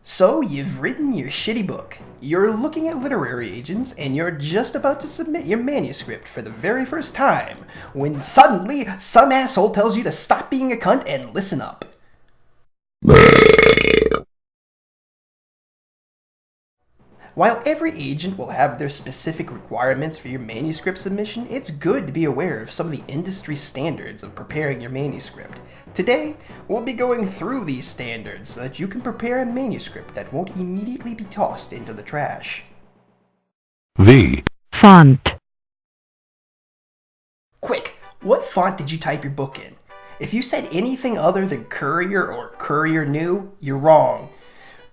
So you've written your shitty book, you're looking at literary agents, and you're just about to submit your manuscript for the very first time, when suddenly some asshole tells you to stop being a cunt and listen up. While every agent will have their specific requirements for your manuscript submission, it's good to be aware of some of the industry standards of preparing your manuscript. Today, we'll be going through these standards so that you can prepare a manuscript that won't immediately be tossed into the trash. Font. Quick, what font did you type your book in? If you said anything other than Courier or Courier New, you're wrong.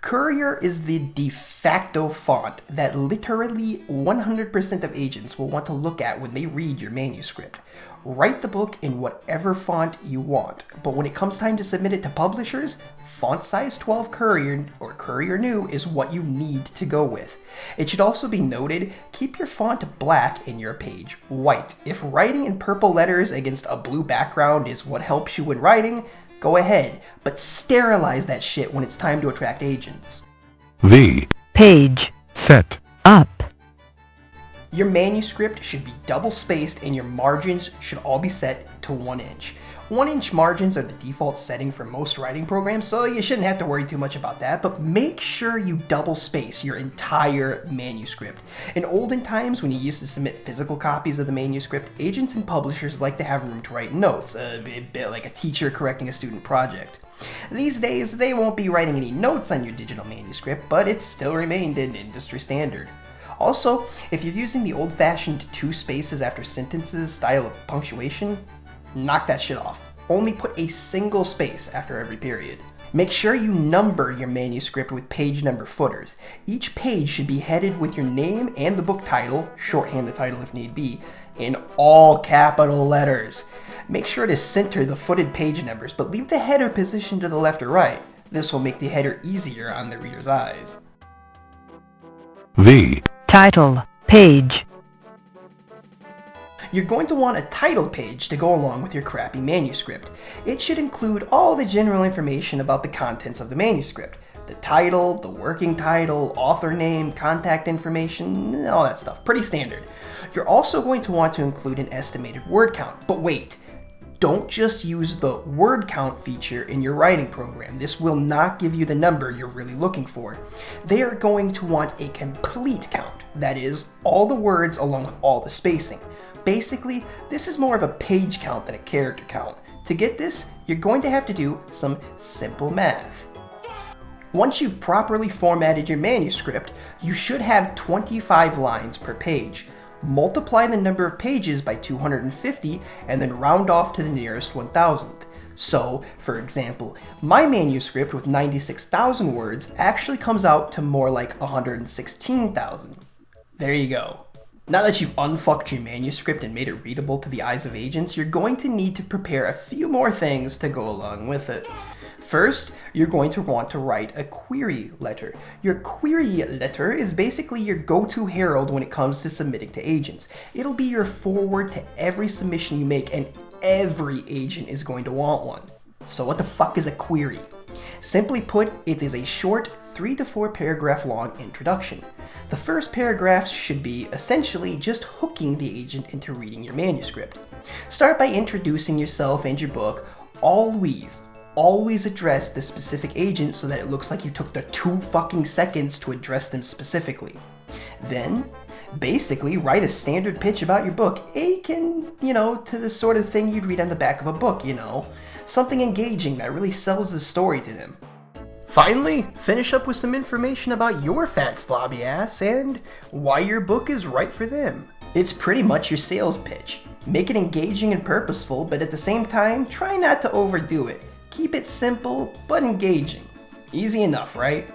Courier is the de facto font that literally 100% of agents will want to look at when they read your manuscript. Write the book in whatever font you want, but when it comes time to submit it to publishers, font size 12 Courier or Courier New is what you need to go with. It should also be noted, keep your font black and your page white. If writing in purple letters against a blue background is what helps you when writing, go ahead, but sterilize that shit when it's time to attract agents. Page. Set. Up. Your manuscript should be double spaced and your margins should all be set to 1 inch. 1 inch margins are the default setting for most writing programs, so you shouldn't have to worry too much about that, but make sure you double space your entire manuscript. In olden times, when you used to submit physical copies of the manuscript, agents and publishers like to have room to write notes, a bit like a teacher correcting a student project. These days, they won't be writing any notes on your digital manuscript, but it still remained an industry standard. Also, if you're using the old-fashioned 2 spaces after sentences style of punctuation, knock that shit off. Only put a single space after every period. Make sure you number your manuscript with page number footers. Each page should be headed with your name and the book title, shorthand the title if need be, in all capital letters. Make sure to center the footed page numbers, but leave the header positioned to the left or right. This will make the header easier on the reader's eyes. Title. Page. You're going to want a title page to go along with your crappy manuscript. It should include all the general information about the contents of the manuscript. The title, the working title, author name, contact information, all that stuff. Pretty standard. You're also going to want to include an estimated word count. But wait, don't just use the word count feature in your writing program. This will not give you the number you're really looking for. They are going to want a complete count. That is, all the words along with all the spacing. Basically, this is more of a page count than a character count. To get this, you're going to have to do some simple math. Once you've properly formatted your manuscript, you should have 25 lines per page. Multiply the number of pages by 250 and then round off to the nearest 1,000th. So, for example, my manuscript with 96,000 words actually comes out to more like 116,000. There you go. Now that you've unfucked your manuscript and made it readable to the eyes of agents, you're going to need to prepare a few more things to go along with it. First, you're going to want to write a query letter. Your query letter is basically your go-to herald when it comes to submitting to agents. It'll be your foreword to every submission you make, and every agent is going to want one. So what the fuck is a query? Simply put, it is a short 3 to 4 paragraph long introduction. The first paragraph should be essentially just hooking the agent into reading your manuscript. Start by introducing yourself and your book. Always address the specific agent so that it looks like you took the 2 fucking seconds to address them specifically. Then, basically write a standard pitch about your book, akin, to the sort of thing you'd read on the back of a book, Something engaging that really sells the story to them. Finally, finish up with some information about your fat slobby ass and why your book is right for them. It's pretty much your sales pitch. Make it engaging and purposeful, but at the same time, try not to overdo it. Keep it simple, but engaging. Easy enough, right?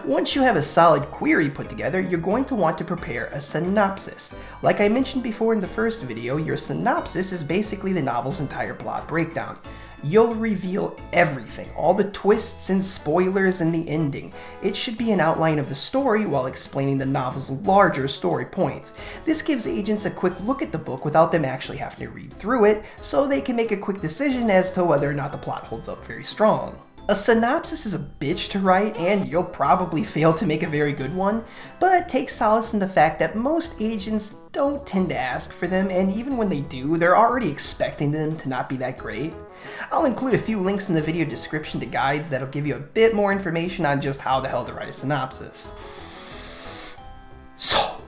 Once you have a solid query put together, you're going to want to prepare a synopsis. Like I mentioned before in the first video, your synopsis is basically the novel's entire plot breakdown. You'll reveal everything, all the twists and spoilers and the ending. It should be an outline of the story while explaining the novel's larger story points. This gives agents a quick look at the book without them actually having to read through it, so they can make a quick decision as to whether or not the plot holds up very strong. A synopsis is a bitch to write, and you'll probably fail to make a very good one, but take solace in the fact that most agents don't tend to ask for them, and even when they do, they're already expecting them to not be that great. I'll include a few links in the video description to guides that'll give you a bit more information on just how the hell to write a synopsis. So,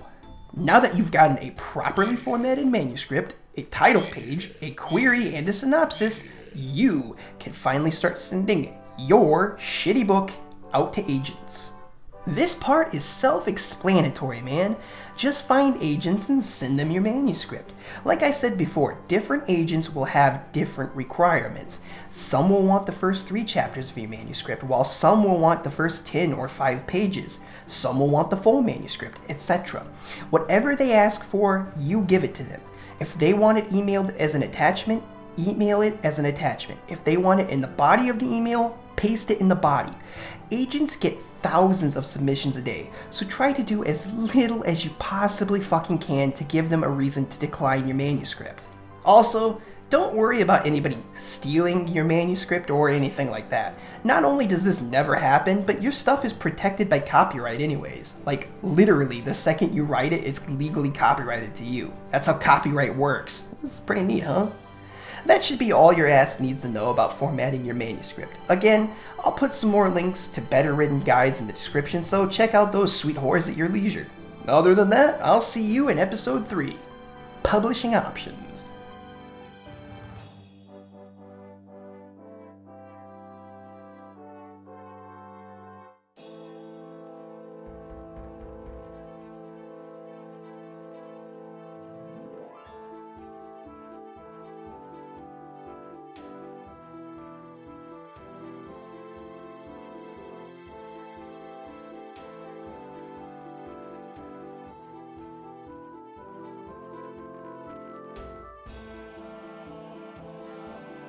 now that you've gotten a properly formatted manuscript, a title page, a query, and a synopsis, you can finally start sending your shitty book out to agents. This part is self-explanatory, man. Just find agents and send them your manuscript. Like I said before, different agents will have different requirements. Some will want the first 3 chapters of your manuscript, while some will want the first 10 or 5 pages. Some will want the full manuscript, etc. Whatever they ask for, you give it to them. If they want it emailed as an attachment, email it as an attachment. If they want it in the body of the email, paste it in the body. Agents get thousands of submissions a day, so try to do as little as you possibly fucking can to give them a reason to decline your manuscript. Also, don't worry about anybody stealing your manuscript or anything like that. Not only does this never happen, but your stuff is protected by copyright anyways. Like, literally, the second you write it, it's legally copyrighted to you. That's how copyright works. This is pretty neat, huh? That should be all your ass needs to know about formatting your manuscript. Again, I'll put some more links to better written guides in the description, so check out those sweet whores at your leisure. Other than that, I'll see you in episode 3, Publishing Options.